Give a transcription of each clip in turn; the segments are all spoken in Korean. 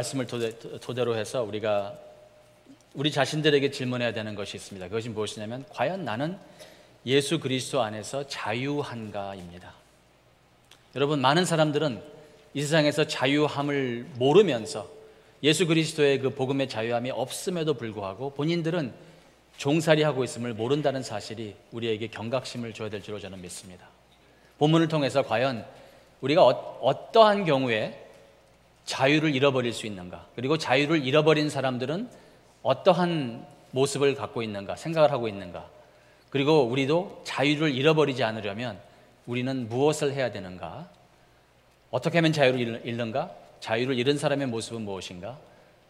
말씀을 토대로 해서 우리가 우리 자신들에게 질문해야 되는 것이 있습니다. 그것이 무엇이냐면 과연 나는 예수 그리스도 안에서 자유한가입니다. 여러분, 많은 사람들은 이 세상에서 자유함을 모르면서 예수 그리스도의 그 복음의 자유함이 없음에도 불구하고 본인들은 종살이하고 있음을 모른다는 사실이 우리에게 경각심을 줘야 될 줄로 저는 믿습니다. 본문을 통해서 과연 우리가 어떠한 경우에 자유를 잃어버릴 수 있는가, 그리고 자유를 잃어버린 사람들은 어떠한 모습을 갖고 있는가, 생각을 하고 있는가, 그리고 우리도 자유를 잃어버리지 않으려면 우리는 무엇을 해야 되는가, 어떻게 하면 자유를 잃는가, 자유를 잃은 사람의 모습은 무엇인가,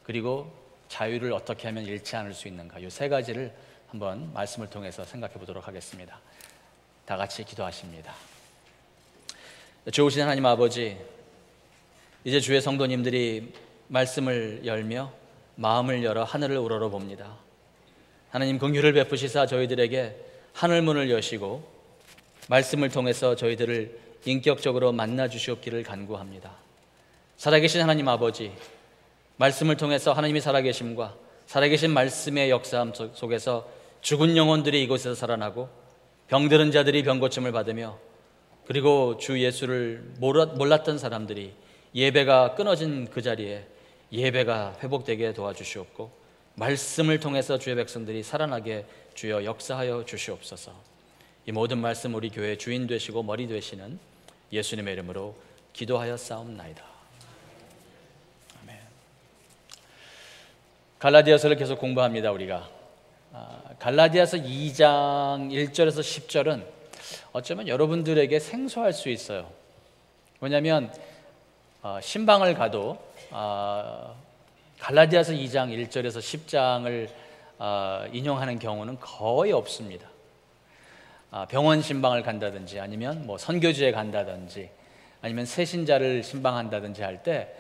그리고 자유를 어떻게 하면 잃지 않을 수 있는가, 이 세 가지를 한번 말씀을 통해서 생각해 보도록 하겠습니다. 다 같이 기도하십니다. 좋으신 하나님 아버지, 이제 주의 성도님들이 말씀을 열며 마음을 열어 하늘을 우러러 봅니다. 하나님, 긍휼을 베푸시사 저희들에게 하늘문을 여시고 말씀을 통해서 저희들을 인격적으로 만나 주시옵기를 간구합니다. 살아계신 하나님 아버지, 말씀을 통해서 하나님이 살아계심과 살아계신 말씀의 역사함 속에서 죽은 영혼들이 이곳에서 살아나고 병들은 자들이 병고침을 받으며, 그리고 주 예수를 몰랐던 사람들이 예배가 끊어진 그 자리에 예배가 회복되게 도와주시옵고, 말씀을 통해서 주의 백성들이 살아나게 주여 역사하여 주시옵소서. 이 모든 말씀 우리 교회 주인 되시고 머리 되시는 예수님의 이름으로 기도하여 싸움나이다. 아멘. 갈라디아서를 계속 공부합니다. 우리가 갈라디아서 2장 1절에서 10절은 어쩌면 여러분들에게 생소할 수 있어요. 왜냐하면 신방을 가도 갈라디아서 2장 1절에서 10장을 인용하는 경우는 거의 없습니다. 병원 신방을 간다든지 아니면 뭐 선교지에 간다든지 아니면 새신자를 신방한다든지 할 때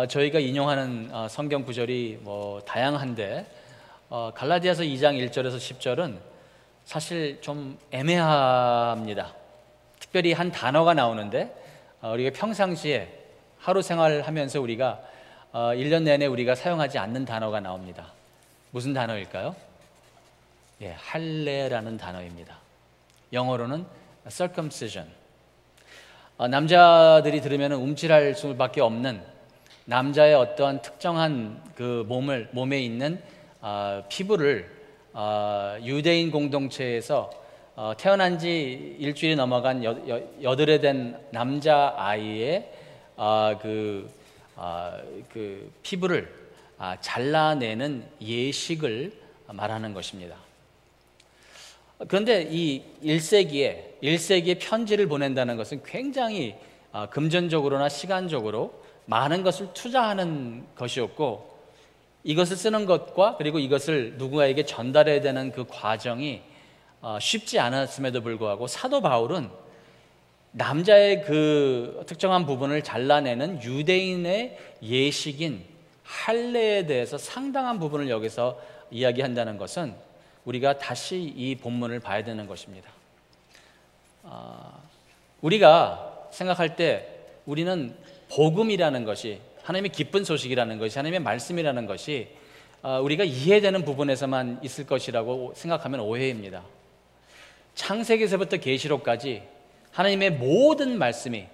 저희가 인용하는 성경 구절이 뭐 다양한데 갈라디아서 2장 1절에서 10절은 사실 좀 애매합니다. 특별히 한 단어가 나오는데 우리가 평상시에 하루 생활하면서 우리가 1년 내내 우리가 사용하지 않는 단어가 나옵니다. 무슨 단어일까요? 예, 할례라는 단어입니다. 영어로는 circumcision. 남자들이 들으면 움찔할 수밖에 없는 남자의 어떠한 특정한 그 몸에 있는 피부를 유대인 공동체에서 태어난 지 일주일이 넘어간 여드레 된 남자 아이의 그 피부를 잘라내는 예식을 말하는 것입니다. 그런데 이 1세기에 편지를 보낸다는 것은 굉장히 금전적으로나 시간적으로 많은 것을 투자하는 것이었고, 이것을 쓰는 것과 그리고 이것을 누군가에게 전달해야 되는 그 과정이 쉽지 않았음에도 불구하고 사도 바울은 남자의 그 특정한 부분을 잘라내는 유대인의 예식인 할례에 대해서 상당한 부분을 여기서 이야기한다는 것은 우리가 다시 이 본문을 봐야 되는 것입니다. 우리가 생각할 때 우리는 복음이라는 것이, 하나님의 기쁜 소식이라는 것이, 하나님의 말씀이라는 것이 우리가 이해되는 부분에서만 있을 것이라고 생각하면 오해입니다. 창세기에서부터 계시록까지 하나님의 모든 말씀이,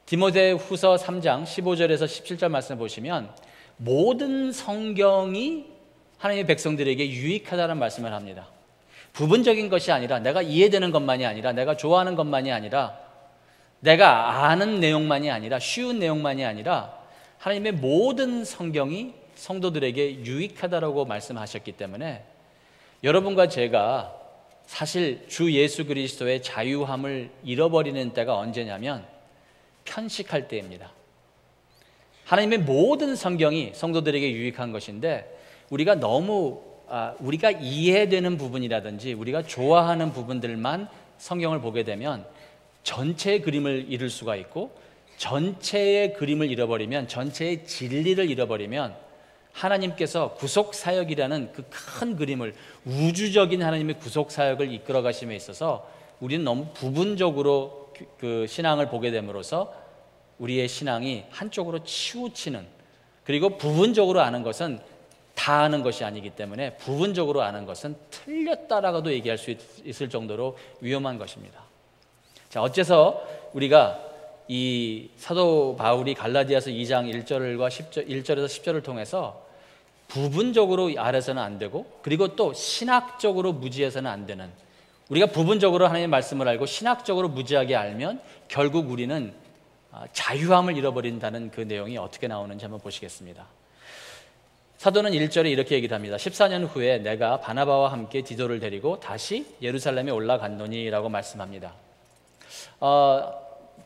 디모데후서 3장 15절에서 17절 말씀을 보시면 모든 성경이 하나님의 백성들에게 유익하다는 말씀을 합니다. 부분적인 것이 아니라, 내가 이해되는 것만이 아니라, 내가 좋아하는 것만이 아니라, 내가 아는 내용만이 아니라, 쉬운 내용만이 아니라 하나님의 모든 성경이 성도들에게 유익하다라고 말씀하셨기 때문에 여러분과 제가 사실 주 예수 그리스도의 자유함을 잃어버리는 때가 언제냐면 편식할 때입니다. 하나님의 모든 성경이 성도들에게 유익한 것인데 우리가 너무 우리가 이해되는 부분이라든지 우리가 좋아하는 부분들만 성경을 보게 되면 전체의 그림을 잃을 수가 있고, 전체의 그림을 잃어버리면, 전체의 진리를 잃어버리면 하나님께서 구속사역이라는 그 큰 그림을, 우주적인 하나님의 구속사역을 이끌어 가심에 있어서 우리는 너무 부분적으로 그 신앙을 보게 됨으로써 우리의 신앙이 한쪽으로 치우치는 그리고 부분적으로 아는 것은 다 아는 것이 아니기 때문에 부분적으로 아는 것은 틀렸다라고도 얘기할 수 있을 정도로 위험한 것입니다. 자, 어째서 우리가 이 사도 바울이 갈라디아서 2장 1절과 1절에서 10절을 통해서 부분적으로 알아서는 안 되고, 그리고 또 신학적으로 무지해서는 안 되는, 우리가 부분적으로 하나님의 말씀을 알고 신학적으로 무지하게 알면 결국 우리는 자유함을 잃어버린다는 그 내용이 어떻게 나오는지 한번 보시겠습니다. 사도는 1절에 이렇게 얘기를 합니다. 14년 후에 내가 바나바와 함께 디도를 데리고 다시 예루살렘에 올라갔노니 라고 말씀합니다.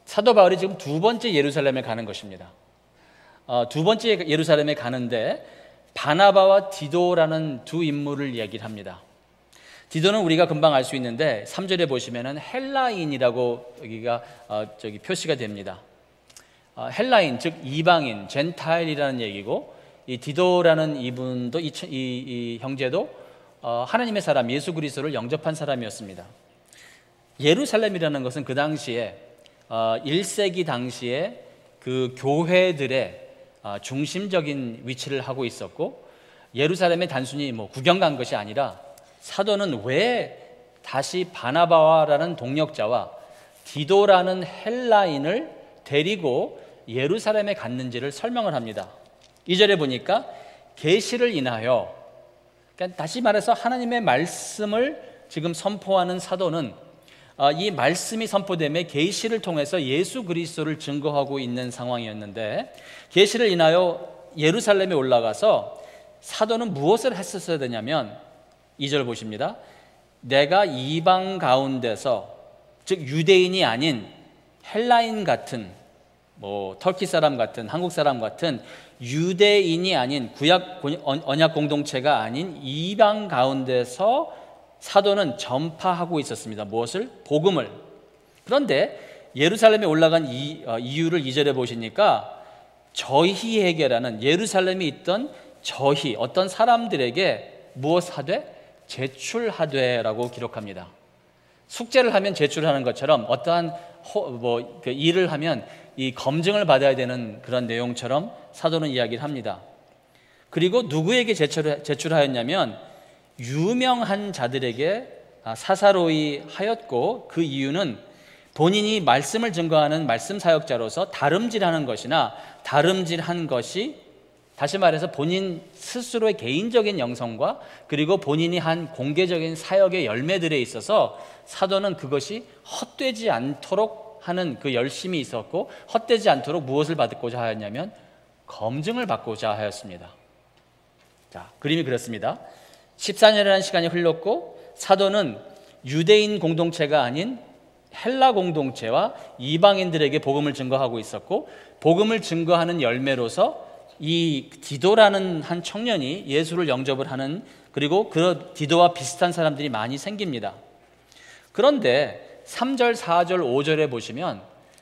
사도 바울이 지금 두 번째 예루살렘에 가는 것입니다. 두 번째 예루살렘에 가는데 바나바와 디도라는 두 인물을 얘기를 합니다. 디도는 우리가 금방 알 수 있는데 3절에 보시면은 헬라인이라고 여기가 표시가 됩니다. 헬라인, 즉 이방인, 젠타일이라는 얘기고, 이 디도라는 이분도 이 형제도 하나님의 사람 예수 그리스도를 영접한 사람이었습니다. 예루살렘이라는 것은 그 당시에 1세기 당시에 그 교회들의 중심적인 위치를 하고 있었고, 예루살렘에 단순히 구경 간 것이 아니라 사도는 왜 다시 바나바라는 동역자와 디도라는 헬라인을 데리고 예루살렘에 갔는지를 설명을 합니다. 2절에 보니까 계시를 인하여, 그러니까 다시 말해서 하나님의 말씀을 지금 선포하는 사도는 이 말씀이 선포됨에 계시를 통해서 예수 그리스도를 증거하고 있는 상황이었는데, 계시를 인하여 예루살렘에 올라가서 사도는 무엇을 했었어야 되냐면 2절 보십니다. 내가 이방 가운데서, 즉 유대인이 아닌 헬라인 같은, 터키 사람 같은, 한국 사람 같은 유대인이 아닌 구약 언약 공동체가 아닌 이방 가운데서 사도는 전파하고 있었습니다. 무엇을? 복음을. 그런데 예루살렘에 올라간 이유를 2절에 보시니까 저희에게라는, 예루살렘에 있던 저희, 어떤 사람들에게 무엇하되? 제출하되라고 기록합니다. 숙제를 하면 제출하는 것처럼 어떠한 일을 하면 이 검증을 받아야 되는 그런 내용처럼 사도는 이야기를 합니다. 그리고 누구에게 제출하였냐면 유명한 자들에게 사사로이 하였고, 그 이유는 본인이 말씀을 증거하는 말씀 사역자로서 다름질하는 것이나 다름질한 것이, 다시 말해서 본인 스스로의 개인적인 영성과 그리고 본인이 한 공개적인 사역의 열매들에 있어서 사도는 그것이 헛되지 않도록 하는 그 열심이 있었고, 헛되지 않도록 무엇을 받고자 하였냐면 검증을 받고자 하였습니다. 자, 그림이 그렇습니다. 14년이라는 시간이 흘렀고, 사도는 유대인 공동체가 아닌 헬라 공동체와 이방인들에게 복음을 증거하고 있었고, 복음을 증거하는 열매로서 이 디도라는 한 청년이 예수를 영접을 하는, 그리고 그 디도와 비슷한 사람들이 많이 생깁니다. 그런데 3절, 4절, 5절에 보시면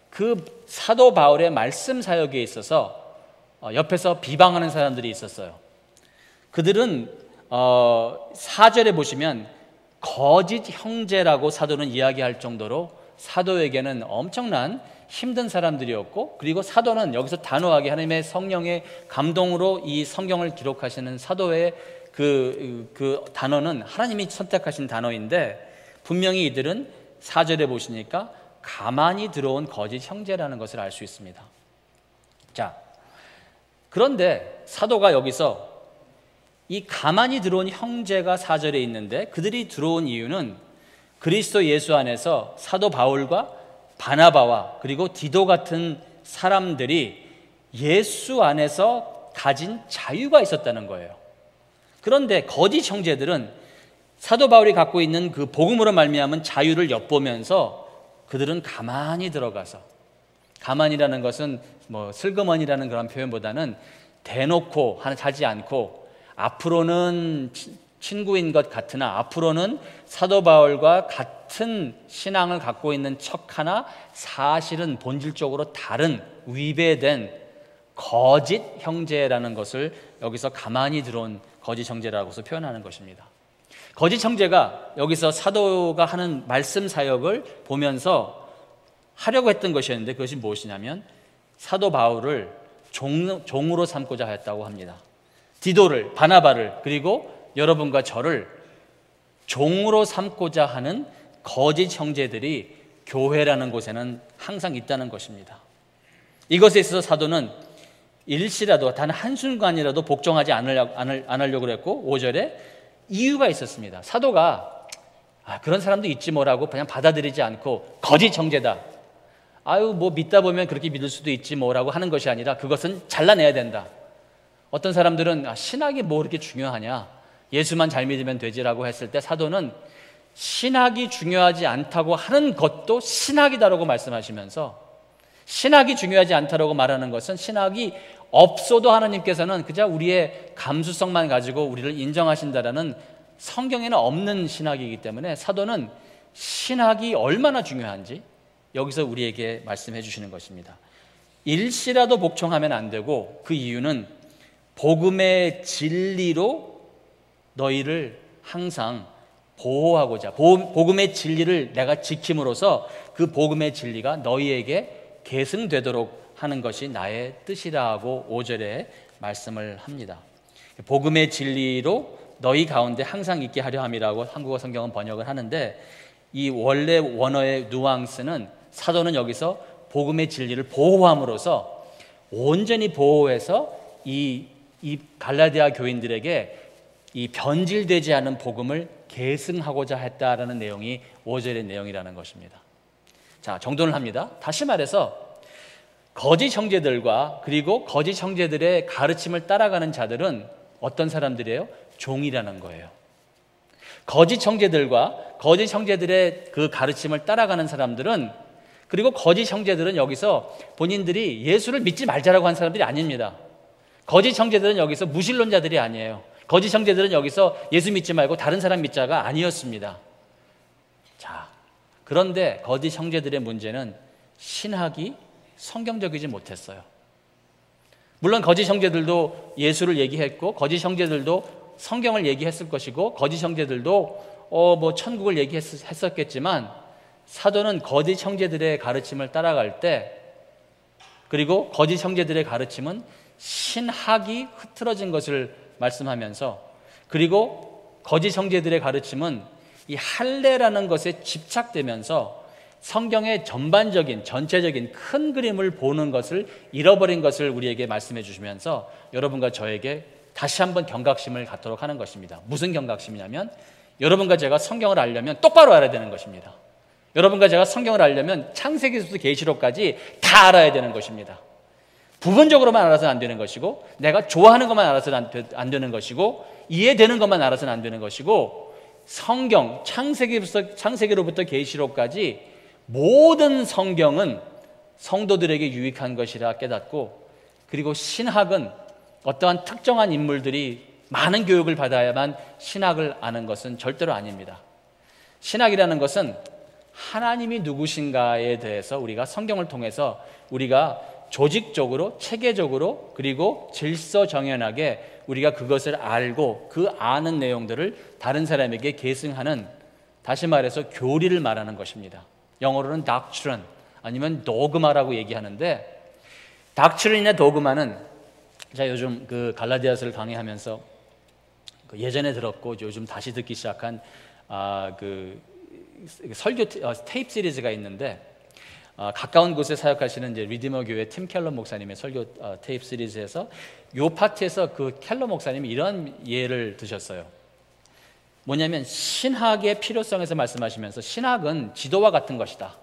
그 사도 바울의 말씀 사역에 있어서 옆에서 비방하는 사람들이 있었어요. 그들은 4절에 보시면 거짓 형제라고 사도는 이야기할 정도로 사도에게는 엄청난 힘든 사람들이었고, 그리고 사도는 여기서 단호하게 하나님의 성령의 감동으로 이 성경을 기록하시는 사도의 그 단어는 하나님이 선택하신 단어인데, 분명히 이들은 4절에 보시니까 가만히 들어온 거짓 형제라는 것을 알 수 있습니다. 자, 그런데 사도가 여기서 이 가만히 들어온 형제가 4절에 있는데, 그들이 들어온 이유는 그리스도 예수 안에서 사도 바울과 바나바와 그리고 디도 같은 사람들이 예수 안에서 가진 자유가 있었다는 거예요. 그런데 거짓 형제들은 사도 바울이 갖고 있는 그 복음으로 말미암은 자유를 엿보면서 그들은 가만히 들어가서, 가만히라는 것은 슬그머니라는 그런 표현보다는 대놓고 하지 않고, 앞으로는 친구인 것 같으나 앞으로는 사도 바울과 같은 신앙을 갖고 있는 척하나 사실은 본질적으로 다른, 위배된 거짓 형제라는 것을 여기서 가만히 들어온 거짓 형제라고 해서 표현하는 것입니다. 거짓 형제가 여기서 사도가 하는 말씀 사역을 보면서 하려고 했던 것이었는데, 그것이 무엇이냐면 사도 바울을 종으로 삼고자 하였다고 합니다. 디도를, 바나바를, 그리고 여러분과 저를 종으로 삼고자 하는 거짓 형제들이 교회라는 곳에는 항상 있다는 것입니다. 이것에 있어서 사도는 일시라도 단 한순간이라도 복종하지 않으려고 그랬고 5절에 이유가 있었습니다. 사도가 그런 사람도 있지 뭐라고 그냥 받아들이지 않고 거짓 형제다, 뭐 믿다 보면 그렇게 믿을 수도 있지 뭐라고 하는 것이 아니라 그것은 잘라내야 된다. 어떤 사람들은 신학이 뭐 그렇게 중요하냐, 예수만 잘 믿으면 되지라고 했을 때 사도는 신학이 중요하지 않다고 하는 것도 신학이다라고 말씀하시면서, 신학이 중요하지 않다라고 말하는 것은 신학이 없어도 하나님께서는 그저 우리의 감수성만 가지고 우리를 인정하신다라는 성경에는 없는 신학이기 때문에 사도는 신학이 얼마나 중요한지 여기서 우리에게 말씀해 주시는 것입니다. 일시라도 복종하면 안 되고, 그 이유는 복음의 진리로 너희를 항상 보호하고자, 복음의 진리를 내가 지킴으로써 그 복음의 진리가 너희에게 계승되도록 하는 것이 나의 뜻이라고 5절에 말씀을 합니다. 복음의 진리로 너희 가운데 항상 있게 하려 함이라고 한국어 성경은 번역을 하는데, 이 원래 원어의 누앙스는 사도는 여기서 복음의 진리를 보호함으로써 온전히 보호해서 이 갈라디아 교인들에게 이 변질되지 않은 복음을 계승하고자 했다라는 내용이 5절의 내용이라는 것입니다. 자, 정돈을 합니다. 다시 말해서 거짓 형제들과 그리고 거짓 형제들의 가르침을 따라가는 자들은 어떤 사람들이에요? 종이라는 거예요. 거짓 형제들과 거짓 형제들의 그 가르침을 따라가는 사람들은, 그리고 거짓 형제들은 여기서 본인들이 예수를 믿지 말자라고 한 사람들이 아닙니다. 거짓 형제들은 여기서 무신론자들이 아니에요. 거짓 형제들은 여기서 예수 믿지 말고 다른 사람 믿자가 아니었습니다. 자, 그런데 거짓 형제들의 문제는 신학이 성경적이지 못했어요. 물론 거짓 형제들도 예수를 얘기했고, 거짓 형제들도 성경을 얘기했을 것이고, 거짓 형제들도 뭐 천국을 얘기했었겠지만, 사도는 거짓 형제들의 가르침을 따라갈 때, 그리고 거짓 형제들의 가르침은 신학이 흐트러진 것을 말씀하면서, 그리고 거짓 형제들의 가르침은 이 할례라는 것에 집착되면서 성경의 전체적인 큰 그림을 보는 것을 잃어버린 것을 우리에게 말씀해 주시면서 여러분과 저에게 다시 한번 경각심을 갖도록 하는 것입니다. 무슨 경각심이냐면, 여러분과 제가 성경을 알려면 똑바로 알아야 되는 것입니다. 여러분과 제가 성경을 알려면 창세기부터 계시록까지 다 알아야 되는 것입니다. 부분적으로만 알아서는 안 되는 것이고, 내가 좋아하는 것만 알아서는 안 되는 것이고, 이해되는 것만 알아서는 안 되는 것이고, 성경 창세기로부터 계시록까지 모든 성경은 성도들에게 유익한 것이라 깨닫고, 그리고 신학은 어떠한 특정한 인물들이 많은 교육을 받아야만 신학을 아는 것은 절대로 아닙니다. 신학이라는 것은 하나님이 누구신가에 대해서 우리가 성경을 통해서 우리가 조직적으로, 체계적으로, 그리고 질서정연하게 우리가 그것을 알고 그 아는 내용들을 다른 사람에게 계승하는, 다시 말해서 교리를 말하는 것입니다. 영어로는 doctrine 아니면 dogma라고 얘기하는데, doctrine이나 dogma는 제가 요즘 그 갈라디아서를 강의하면서 예전에 들었고 요즘 다시 듣기 시작한 그 설교 테이프 시리즈가 있는데, 가까운 곳에 사역하시는 이제 리디머 교회 팀 켈러 목사님의 설교 테이프 시리즈에서 요 파트에서 그 켈러 목사님이 이런 예를 드셨어요. 뭐냐면 신학의 필요성에서 말씀하시면서, 신학은 지도와 같은 것이다.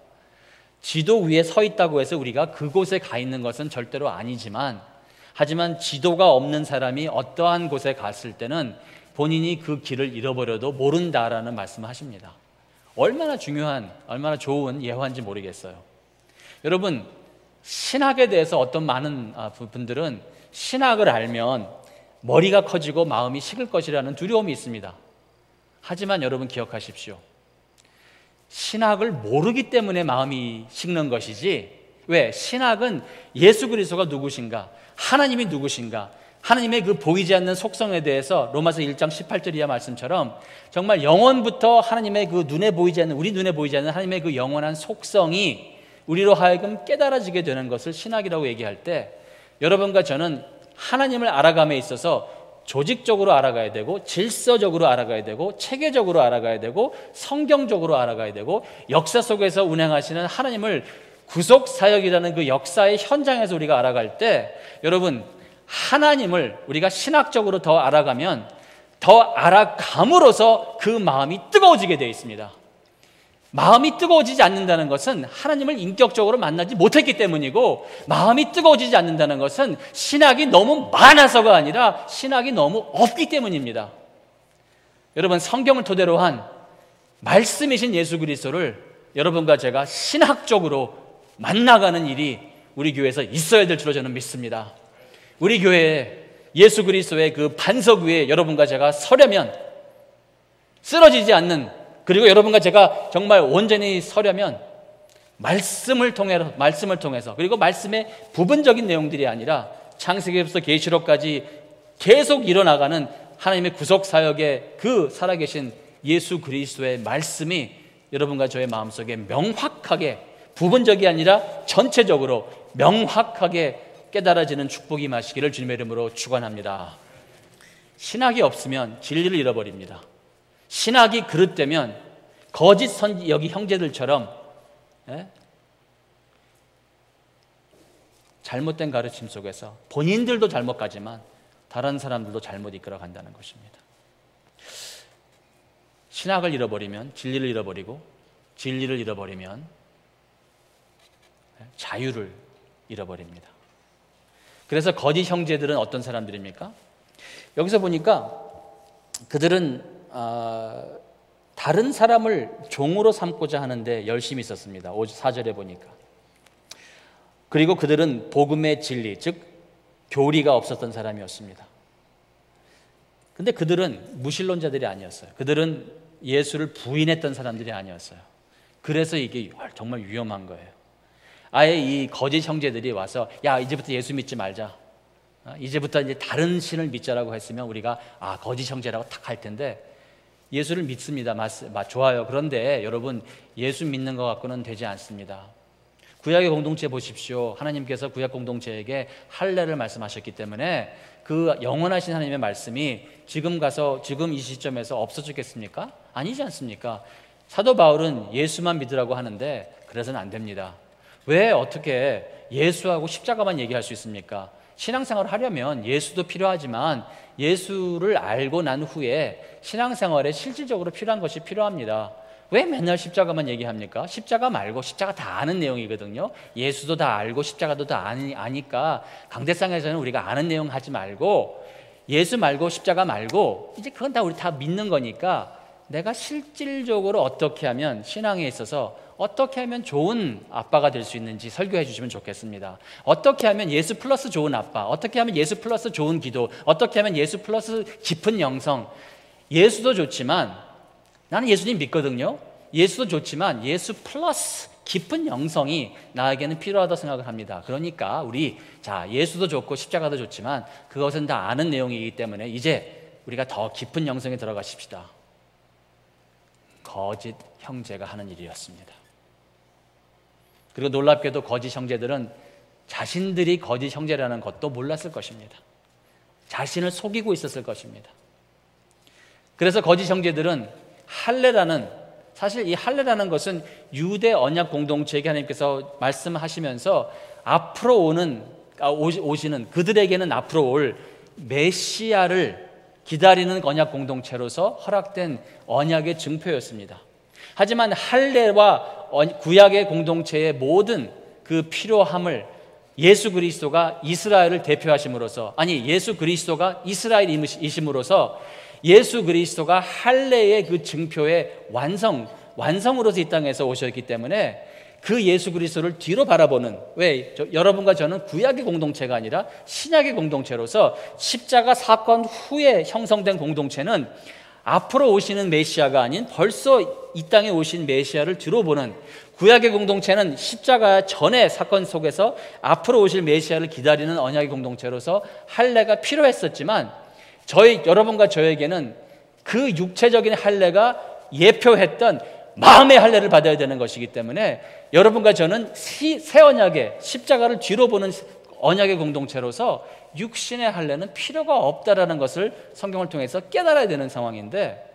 지도 위에 서 있다고 해서 우리가 그곳에 가 있는 것은 절대로 아니지만, 하지만 지도가 없는 사람이 어떠한 곳에 갔을 때는 본인이 그 길을 잃어버려도 모른다라는 말씀을 하십니다. 얼마나 중요한, 얼마나 좋은 예화인지 모르겠어요. 여러분, 신학에 대해서 어떤 많은 분들은 신학을 알면 머리가 커지고 마음이 식을 것이라는 두려움이 있습니다. 하지만 여러분 기억하십시오. 신학을 모르기 때문에 마음이 식는 것이지, 왜? 신학은 예수 그리스도가 누구신가, 하나님이 누구신가, 하나님의 그 보이지 않는 속성에 대해서 로마서 1장 18절 이하 말씀처럼 정말 영원부터 하나님의 그 눈에 보이지 않는, 우리 눈에 보이지 않는 하나님의 그 영원한 속성이 우리로 하여금 깨달아지게 되는 것을 신학이라고 얘기할 때, 여러분과 저는 하나님을 알아감에 있어서 조직적으로 알아가야 되고, 질서적으로 알아가야 되고, 체계적으로 알아가야 되고, 성경적으로 알아가야 되고, 역사 속에서 운행하시는 하나님을 구속사역이라는 그 역사의 현장에서 우리가 알아갈 때, 여러분, 하나님을 우리가 신학적으로 더 알아가면 더 알아감으로써 그 마음이 뜨거워지게 되어 있습니다. 마음이 뜨거워지지 않는다는 것은 하나님을 인격적으로 만나지 못했기 때문이고, 마음이 뜨거워지지 않는다는 것은 신학이 너무 많아서가 아니라 신학이 너무 없기 때문입니다. 여러분, 성경을 토대로 한 말씀이신 예수 그리스도를 여러분과 제가 신학적으로 만나가는 일이 우리 교회에서 있어야 될 줄로 저는 믿습니다. 우리 교회에 예수 그리스도의 그 반석 위에 여러분과 제가 서려면, 쓰러지지 않는, 그리고 여러분과 제가 정말 온전히 서려면 말씀을 통해서, 그리고 말씀의 부분적인 내용들이 아니라 창세기부터 계시록까지 계속 일어나가는 하나님의 구속 사역의 그 살아계신 예수 그리스도의 말씀이 여러분과 저의 마음속에 명확하게, 부분적이 아니라 전체적으로 명확하게 깨달아지는 축복이 임하시기를 주님의 이름으로 축원합니다. 신학이 없으면 진리를 잃어버립니다. 신학이 그릇되면 거짓 여기 형제들처럼 잘못된 가르침 속에서 본인들도 잘못 가지만 다른 사람들도 잘못 이끌어 간다는 것입니다. 신학을 잃어버리면 진리를 잃어버리고, 진리를 잃어버리면 자유를 잃어버립니다. 그래서 거짓 형제들은 어떤 사람들입니까? 여기서 보니까 그들은 다른 사람을 종으로 삼고자 하는데 열심히 있었습니다. 4절에 보니까. 그리고 그들은 복음의 진리, 즉 교리가 없었던 사람이었습니다. 근데 그들은 무신론자들이 아니었어요. 그들은 예수를 부인했던 사람들이 아니었어요. 그래서 이게 정말 위험한 거예요. 아예 이 거짓 형제들이 와서, 야, 이제부터 예수 믿지 말자, 이제부터 이제 다른 신을 믿자라고 했으면 우리가 거짓 형제라고 탁 할 텐데, 예수를 믿습니다. 좋아요. 그런데 여러분, 예수 믿는 것 갖고는 되지 않습니다. 구약의 공동체 보십시오. 하나님께서 구약 공동체에게 할례를 말씀하셨기 때문에 그 영원하신 하나님의 말씀이 지금 이 시점에서 없어졌겠습니까? 아니지 않습니까? 사도 바울은 예수만 믿으라고 하는데 그래서는 안 됩니다. 왜 어떻게 예수하고 십자가만 얘기할 수 있습니까? 신앙생활을 하려면 예수도 필요하지만 예수를 알고 난 후에 신앙생활에 실질적으로 필요한 것이 필요합니다. 왜 맨날 십자가만 얘기합니까? 십자가 말고, 십자가 다 아는 내용이거든요. 예수도 다 알고 십자가도 다 아니까 강대상에서는 우리가 아는 내용 하지 말고, 예수 말고 십자가 말고, 이제 그건 다 우리 다 믿는 거니까 내가 실질적으로 어떻게 하면 신앙에 있어서 어떻게 하면 좋은 아빠가 될 수 있는지 설교해 주시면 좋겠습니다. 어떻게 하면 예수 플러스 좋은 아빠, 어떻게 하면 예수 플러스 좋은 기도, 어떻게 하면 예수 플러스 깊은 영성. 예수도 좋지만, 나는 예수님 믿거든요. 예수도 좋지만 예수 플러스 깊은 영성이 나에게는 필요하다고 생각을 합니다. 그러니까 예수도 좋고 십자가도 좋지만 그것은 다 아는 내용이기 때문에 이제 우리가 더 깊은 영성에 들어가십시다. 거짓 형제가 하는 일이었습니다. 그리고 놀랍게도 거짓 형제들은 자신들이 거짓 형제라는 것도 몰랐을 것입니다. 자신을 속이고 있었을 것입니다. 그래서 거짓 형제들은 사실 이 할례라는 것은 유대 언약 공동체에게 하나님께서 말씀하시면서 앞으로 오시는 그들에게는 앞으로 올 메시아를 기다리는 언약 공동체로서 허락된 언약의 증표였습니다. 하지만 할례와 구약의 공동체의 모든 그 필요함을 예수 그리스도가 이스라엘을 대표하심으로써, 예수 그리스도가 이스라엘이심으로써 예수 그리스도가 할례의 그 증표의 완성으로서 이 땅에서 오셨기 때문에 그 예수 그리스도를 뒤로 바라보는, 여러분과 저는 구약의 공동체가 아니라 신약의 공동체로서 십자가 사건 후에 형성된 공동체는 앞으로 오시는 메시아가 아닌 벌써 이 땅에 오신 메시아를 뒤로 보는, 구약의 공동체는 십자가 전의 사건 속에서 앞으로 오실 메시아를 기다리는 언약의 공동체로서 할례가 필요했었지만, 여러분과 저에게는 그 육체적인 할례가 예표했던 마음의 할례를 받아야 되는 것이기 때문에 여러분과 저는 새 언약의 십자가를 뒤로 보는 언약의 공동체로서 육신의 할례는 필요가 없다라는 것을 성경을 통해서 깨달아야 되는 상황인데,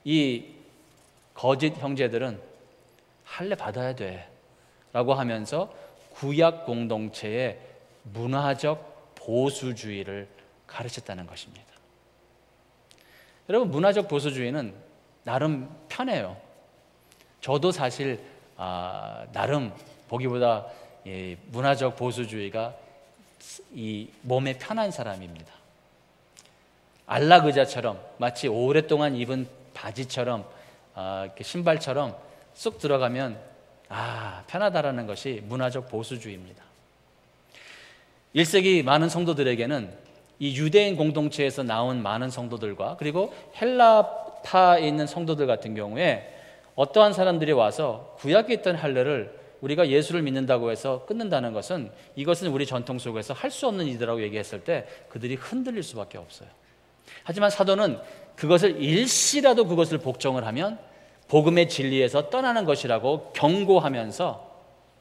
이 거짓 형제들은 할례 받아야 돼 라고 하면서 구약 공동체의 문화적 보수주의를 가르쳤다는 것입니다. 여러분, 문화적 보수주의는 나름 편해요. 저도 사실 나름 보기보다 문화적 보수주의가 이 몸에 편한 사람입니다. 안락의자처럼, 마치 오랫동안 입은 바지처럼, 신발처럼 쑥 들어가면 편하다라는 것이 문화적 보수주의입니다. 1세기 많은 성도들에게는 이 유대인 공동체에서 나온 많은 성도들과, 그리고 헬라파에 있는 성도들 같은 경우에 어떠한 사람들이 와서 구약에 있던 할례를 우리가 예수를 믿는다고 해서 끊는다는 것은, 이것은 우리 전통 속에서 할 수 없는 일이라고 얘기했을 때 그들이 흔들릴 수밖에 없어요. 하지만 사도는 그것을 일시라도 그것을 복종을 하면 복음의 진리에서 떠나는 것이라고 경고하면서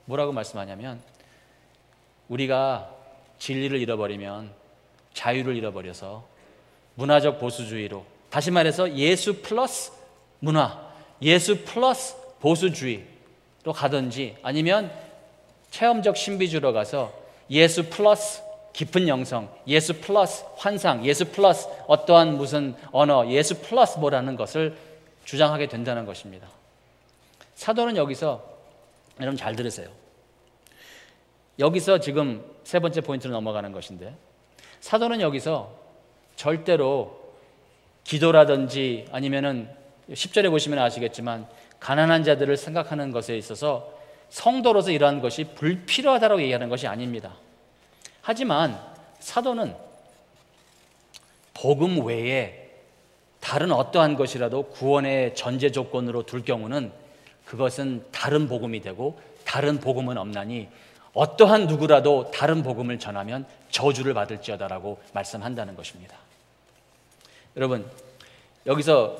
뭐라고 말씀하냐면, 우리가 진리를 잃어버리면 자유를 잃어버려서 문화적 보수주의로, 다시 말해서 예수 플러스 문화, 예수 플러스 보수주의로 가든지, 아니면 체험적 신비주의로 가서 예수 플러스 깊은 영성, 예수 플러스 환상, 예수 플러스 어떠한 무슨 언어, 예수 플러스 뭐라는 것을 주장하게 된다는 것입니다. 사도는 여기서, 여러분 잘 들으세요. 여기서 지금 세 번째 포인트로 넘어가는 것인데, 사도는 여기서 절대로 기도라든지 아니면은 10절에 보시면 아시겠지만 가난한 자들을 생각하는 것에 있어서 성도로서 이러한 것이 불필요하다고 얘기하는 것이 아닙니다. 하지만 사도는 복음 외에 다른 어떠한 것이라도 구원의 전제 조건으로 둘 경우는 그것은 다른 복음이 되고 다른 복음은 없나니 어떠한 누구라도 다른 복음을 전하면 저주를 받을지어다라고 말씀한다는 것입니다. 여러분, 여기서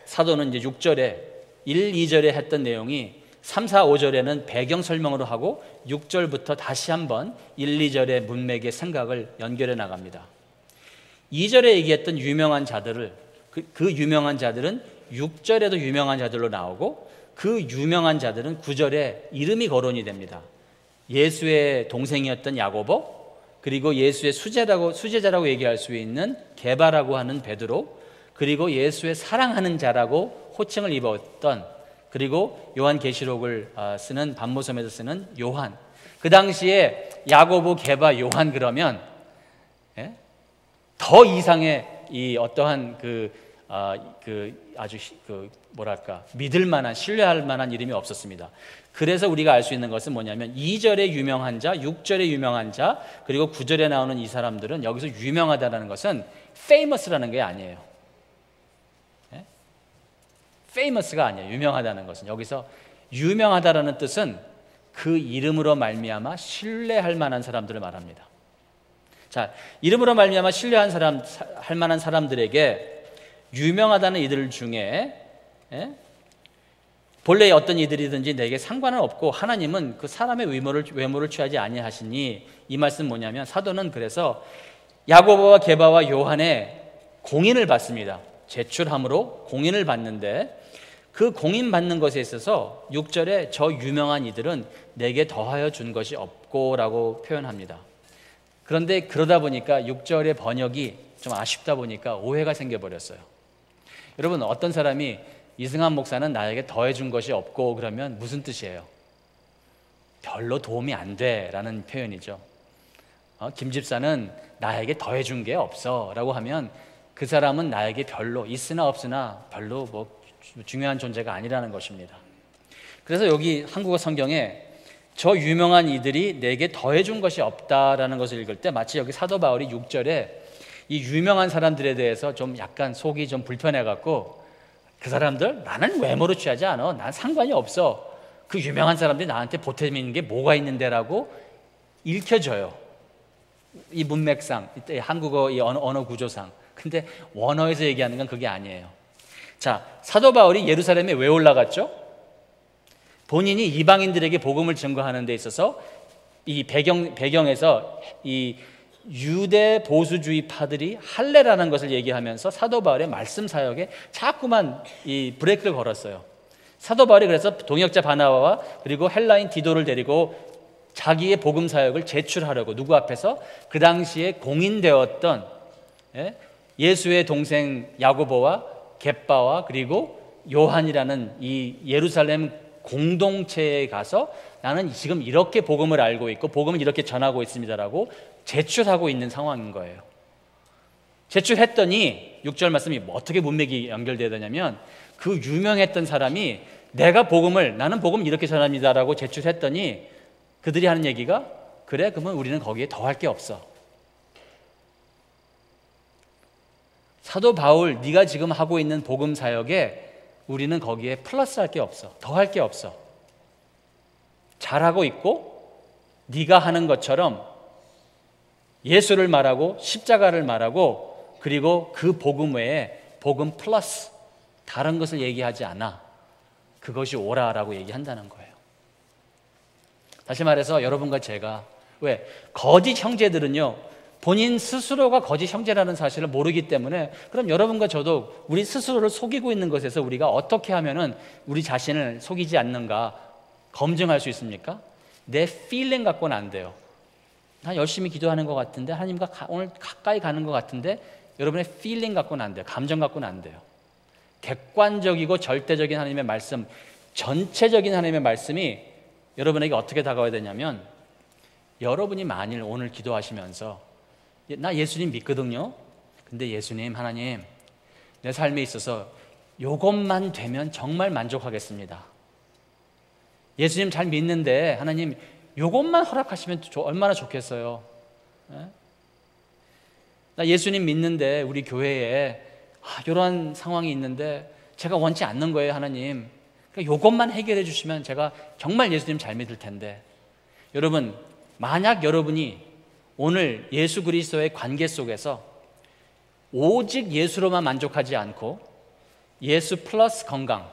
사도는 이제 6절에 1, 2절에 했던 내용이 3, 4, 5절에는 배경 설명으로 하고 6절부터 다시 한번 1, 2절의 문맥의 생각을 연결해 나갑니다. 2절에 얘기했던 유명한 자들을, 그 유명한 자들은 6절에도 유명한 자들로 나오고, 그 유명한 자들은 9절에 이름이 거론이 됩니다. 예수의 동생이었던 야고보, 그리고 예수의 수제자라고 얘기할 수 있는 게바라고 하는 베드로, 그리고 예수의 사랑하는 자라고 호칭을 입었던, 그리고 요한계시록을 쓰는 반모섬에서 쓰는 요한. 그 당시에 야고보, 게바, 요한 그러면 더 이상의 이 어떠한 아주 뭐랄까 믿을 만한, 신뢰할 만한 이름이 없었습니다. 그래서 우리가 알 수 있는 것은 뭐냐면 2절에 유명한 자, 6절에 유명한 자, 그리고 9절에 나오는 이 사람들은 여기서 유명하다는 것은 famous라는 게 아니에요. famous가 아니에요. 유명하다는 것은, 여기서 유명하다라는 뜻은 그 이름으로 말미암아 신뢰할 만한 사람들을 말합니다. 자, 이름으로 말미암아 신뢰할 만한 사람들에게 유명하다는 이들 중에 본래 어떤 이들이든지 내게 상관은 없고 하나님은 그 사람의 외모를 취하지 아니하시니, 이 말씀 뭐냐면 사도는 그래서 야고보와 게바와 요한의 공인을 받습니다. 제출함으로 공인을 받는데, 그 공인 받는 것에 있어서 6절에 저 유명한 이들은 내게 더하여 준 것이 없고 라고 표현합니다. 그런데 그러다 보니까 6절의 번역이 좀 아쉽다 보니까 오해가 생겨버렸어요. 여러분, 어떤 사람이 이승환 목사는 나에게 더해준 것이 없고 그러면 무슨 뜻이에요? 별로 도움이 안 돼 라는 표현이죠. 김 집사는 나에게 더해준 게 없어 라고 하면 그 사람은 나에게 별로, 있으나 없으나 별로 중요한 존재가 아니라는 것입니다. 그래서 여기 한국어 성경에 저 유명한 이들이 내게 더해준 것이 없다라는 것을 읽을 때 마치 여기 사도 바울이 6절에 이 유명한 사람들에 대해서 좀 약간 속이 좀 불편해갖고, 그 사람들 나는 외모로 취하지 않아, 난 상관이 없어, 그 유명한 사람들이 나한테 보탬있는 게 뭐가 있는데라고 읽혀져요. 이 문맥상, 한국어 이 언어 구조상. 근데 원어에서 얘기하는 건 그게 아니에요. 자, 사도 바울이 예루살렘에 왜 올라갔죠? 본인이 이방인들에게 복음을 증거하는 데 있어서 이 배경에서 이 유대 보수주의파들이 할례라는 것을 얘기하면서 사도 바울의 말씀 사역에 자꾸만 이 브레이크를 걸었어요. 사도 바울이 그래서 동역자 바나바와 그리고 헬라인 디도를 데리고 자기의 복음 사역을 제출하려고 누구 앞에서? 그 당시에 공인되었던 예수의 동생 야고보와 겟바와 그리고 요한이라는 이 예루살렘 공동체에 가서 나는 지금 이렇게 복음을 알고 있고 복음을 이렇게 전하고 있습니다라고 제출하고 있는 상황인 거예요. 제출했더니 6절 말씀이 어떻게 문맥이 연결되어야 되냐면 그 유명했던 사람이 나는 복음 이렇게 전합니다라고 제출했더니 그들이 하는 얘기가 그래 그러면 우리는 거기에 더 할 게 없어. 사도 바울 네가 지금 하고 있는 복음 사역에 우리는 거기에 플러스 할 게 없어. 더 할 게 없어. 잘하고 있고 네가 하는 것처럼 예수를 말하고 십자가를 말하고 그리고 그 복음 외에 복음 플러스 다른 것을 얘기하지 않아. 그것이 오라라고 얘기한다는 거예요. 다시 말해서 여러분과 제가 왜 거짓 형제들은요 본인 스스로가 거짓 형제라는 사실을 모르기 때문에 그럼 여러분과 저도 우리 스스로를 속이고 있는 것에서 우리가 어떻게 하면은 우리 자신을 속이지 않는가 검증할 수 있습니까? 내 feeling 갖고는 안 돼요. 나 열심히 기도하는 것 같은데 하나님과 오늘 가까이 가는 것 같은데 여러분의 feeling 갖고는 안 돼요. 감정 갖고는 안 돼요. 객관적이고 절대적인 하나님의 말씀, 전체적인 하나님의 말씀이 여러분에게 어떻게 다가와야 되냐면 여러분이 만일 오늘 기도하시면서 나 예수님 믿거든요. 근데 예수님, 하나님 내 삶에 있어서 이것만 되면 정말 만족하겠습니다. 예수님 잘 믿는데 하나님 이것만 허락하시면 얼마나 좋겠어요. 나 예수님 믿는데 우리 교회에 이러한 상황이 있는데 제가 원치 않는 거예요 하나님. 그러니까 이것만 해결해 주시면 제가 정말 예수님 잘 믿을 텐데. 여러분 만약 여러분이 오늘 예수 그리스도의 관계 속에서 오직 예수로만 만족하지 않고 예수 플러스 건강,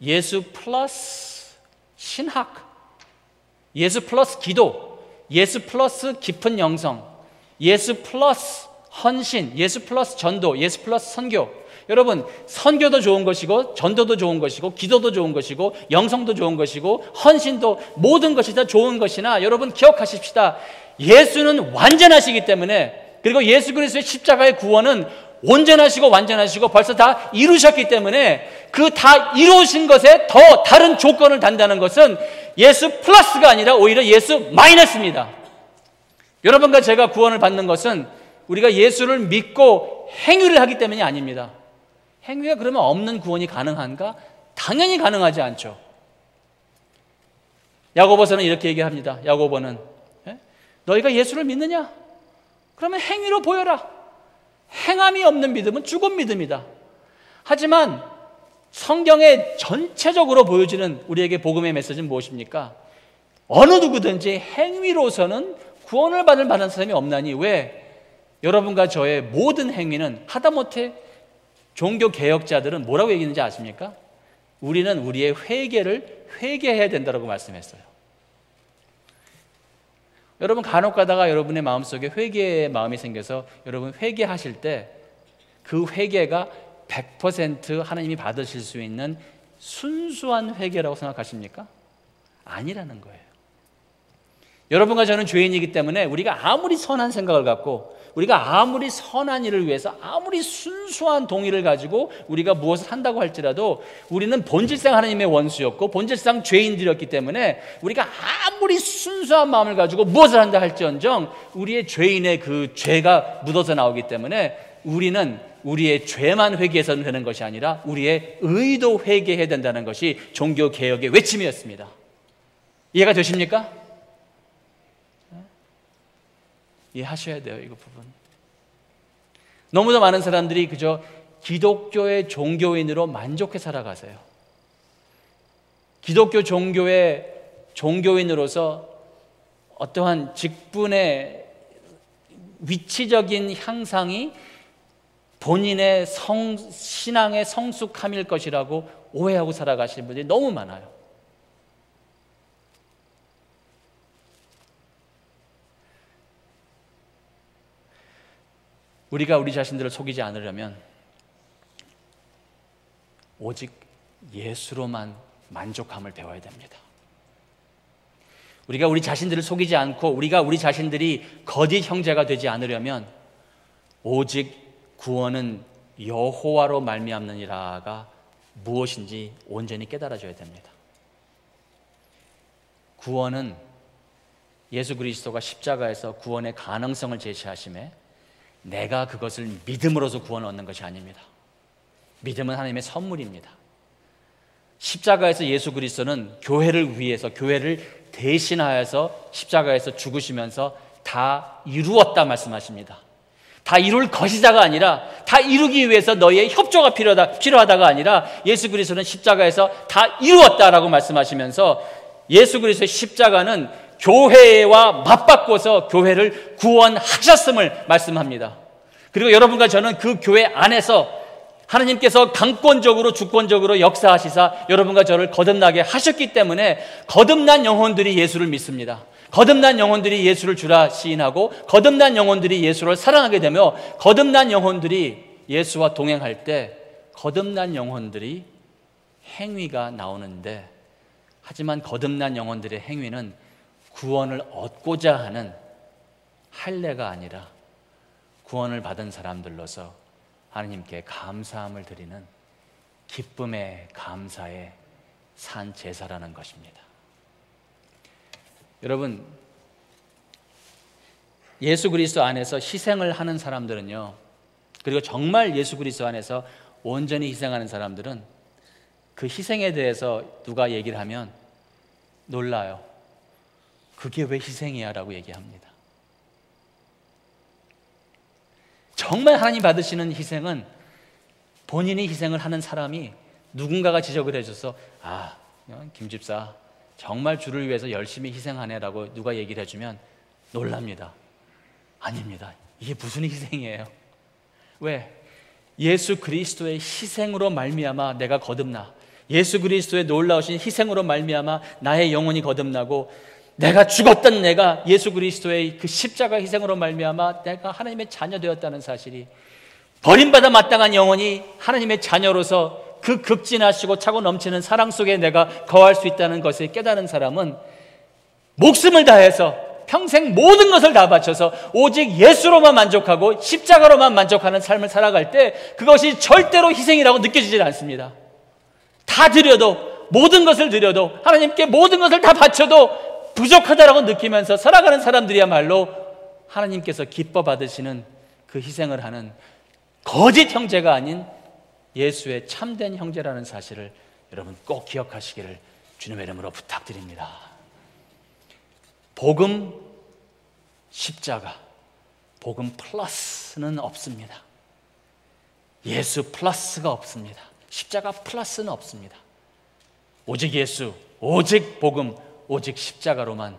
예수 플러스 신학, 예수 플러스 기도, 예수 플러스 깊은 영성, 예수 플러스 헌신, 예수 플러스 전도, 예수 플러스 선교. 여러분 선교도 좋은 것이고 전도도 좋은 것이고 기도도 좋은 것이고 영성도 좋은 것이고 헌신도 모든 것이 다 좋은 것이나 여러분 기억하십시다. 예수는 완전하시기 때문에 그리고 예수 그리스도의 십자가의 구원은 온전하시고 완전하시고 벌써 다 이루셨기 때문에 그 다 이루신 것에 더 다른 조건을 단다는 것은 예수 플러스가 아니라 오히려 예수 마이너스입니다. 여러분과 제가 구원을 받는 것은 우리가 예수를 믿고 행위를 하기 때문이 아닙니다. 행위가 그러면 없는 구원이 가능한가? 당연히 가능하지 않죠. 야고보서는 이렇게 얘기합니다. 야고보는 너희가 예수를 믿느냐? 그러면 행위로 보여라. 행함이 없는 믿음은 죽은 믿음이다. 하지만 성경에 전체적으로 보여지는 우리에게 복음의 메시지는 무엇입니까? 어느 누구든지 행위로서는 구원을 받을 만한 사람이 없나니 왜? 여러분과 저의 모든 행위는 하다못해 종교 개혁자들은 뭐라고 얘기했는지 아십니까? 우리는 우리의 회개해야 된다고 말씀했어요. 여러분 간혹 가다가 여러분의 마음속에 회개의 마음이 생겨서 여러분 회개하실 때 그 회개가 100% 하나님이 받으실 수 있는 순수한 회개라고 생각하십니까? 아니라는 거예요. 여러분과 저는 죄인이기 때문에 우리가 아무리 선한 생각을 갖고 우리가 아무리 선한 일을 위해서 아무리 순수한 동의를 가지고 우리가 무엇을 한다고 할지라도 우리는 본질상 하나님의 원수였고 본질상 죄인들이었기 때문에 우리가 아무리 순수한 마음을 가지고 무엇을 한다 할지언정 우리의 죄인의 그 죄가 묻어서 나오기 때문에 우리는 우리의 죄만 회개해서는 되는 것이 아니라 우리의 의도 회개해야 된다는 것이 종교개혁의 외침이었습니다. 이해가 되십니까? 이해하셔야 돼요, 이거 부분. 너무도 많은 사람들이 그저 기독교의 종교인으로 만족해 살아가세요. 기독교 종교의 종교인으로서 어떠한 직분의 위치적인 향상이 본인의 신앙의 성숙함일 것이라고 오해하고 살아가시는 분들이 너무 많아요. 우리가 우리 자신들을 속이지 않으려면 오직 예수로만 만족함을 배워야 됩니다. 우리가 우리 자신들을 속이지 않고 우리가 우리 자신들이 거짓 형제가 되지 않으려면 오직 구원은 여호와로 말미암느니라가 무엇인지 온전히 깨달아져야 됩니다. 구원은 예수 그리스도가 십자가에서 구원의 가능성을 제시하심에 내가 그것을 믿음으로써 구원을 얻는 것이 아닙니다. 믿음은 하나님의 선물입니다. 십자가에서 예수 그리스도는 교회를 위해서, 교회를 대신하여서 십자가에서 죽으시면서 다 이루었다 말씀하십니다. 다 이룰 것이다가 아니라 다 이루기 위해서 너희의 협조가 필요하다가 아니라 예수 그리스도는 십자가에서 다 이루었다라고 말씀하시면서 예수 그리스도의 십자가는 교회와 맞바꿔서 교회를 구원하셨음을 말씀합니다. 그리고 여러분과 저는 그 교회 안에서 하나님께서 강권적으로 주권적으로 역사하시사 여러분과 저를 거듭나게 하셨기 때문에 거듭난 영혼들이 예수를 믿습니다. 거듭난 영혼들이 예수를 주라 시인하고 거듭난 영혼들이 예수를 사랑하게 되며 거듭난 영혼들이 예수와 동행할 때 거듭난 영혼들이 행위가 나오는데, 하지만 거듭난 영혼들의 행위는 구원을 얻고자 하는 할례가 아니라 구원을 받은 사람들로서 하나님께 감사함을 드리는 기쁨의 감사의 산 제사라는 것입니다. 여러분, 예수 그리스도 안에서 희생을 하는 사람들은요, 그리고 정말 예수 그리스도 안에서 온전히 희생하는 사람들은 그 희생에 대해서 누가 얘기를 하면 놀라요. 그게 왜 희생이야? 라고 얘기합니다. 정말 하나님 받으시는 희생은 본인이 희생을 하는 사람이 누군가가 지적을 해줘서 김 집사 정말 주를 위해서 열심히 희생하네 라고 누가 얘기를 해주면 놀랍니다. 아닙니다. 이게 무슨 희생이에요? 왜? 예수 그리스도의 희생으로 말미암아 내가 거듭나, 예수 그리스도의 놀라우신 희생으로 말미암아 나의 영혼이 거듭나고, 내가 죽었던 내가 예수 그리스도의 그 십자가 희생으로 말미암아 내가 하나님의 자녀 되었다는 사실이, 버림받아 마땅한 영혼이 하나님의 자녀로서 그 극진하시고 차고 넘치는 사랑 속에 내가 거할 수 있다는 것을 깨달은 사람은 목숨을 다해서 평생 모든 것을 다 바쳐서 오직 예수로만 만족하고 십자가로만 만족하는 삶을 살아갈 때 그것이 절대로 희생이라고 느껴지질 않습니다. 다 드려도, 모든 것을 드려도, 하나님께 모든 것을 다 바쳐도 부족하다라고 느끼면서 살아가는 사람들이야말로 하나님께서 기뻐 받으시는 그 희생을 하는 거짓 형제가 아닌 예수의 참된 형제라는 사실을 여러분 꼭 기억하시기를 주님의 이름으로 부탁드립니다. 복음, 십자가, 복음 플러스는 없습니다. 예수 플러스가 없습니다. 십자가 플러스는 없습니다. 오직 예수, 오직 복음, 오직 십자가로만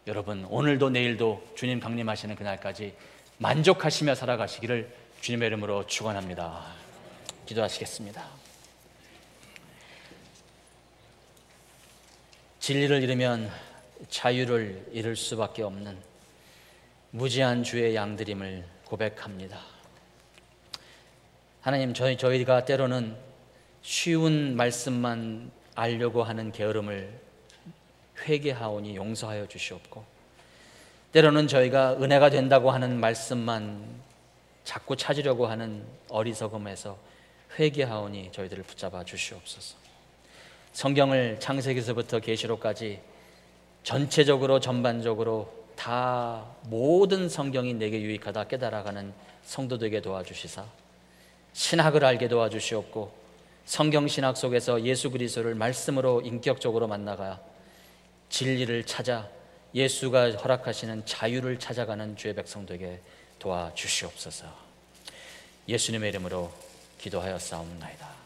여러분 오늘도 내일도 주님 강림하시는 그날까지 만족하시며 살아가시기를 주님의 이름으로 축원합니다. 기도하시겠습니다. 진리를 잃으면 자유를 잃을 수밖에 없는 무지한 주의 양들임을 고백합니다. 하나님, 저희가 때로는 쉬운 말씀만 알려고 하는 게으름을 회개하오니 용서하여 주시옵고, 때로는 저희가 은혜가 된다고 하는 말씀만 자꾸 찾으려고 하는 어리석음에서 회개하오니 저희들을 붙잡아 주시옵소서. 성경을 창세기서부터 계시록까지 전체적으로 전반적으로 다 모든 성경이 내게 유익하다 깨달아가는 성도되게 도와주시사 신학을 알게 도와주시옵고, 성경 신학 속에서 예수 그리스도를 말씀으로 인격적으로 만나가 진리를 찾아 예수가 허락하시는 자유를 찾아가는 주의 백성 되게 도와주시옵소서. 예수님의 이름으로 기도하였사옵나이다.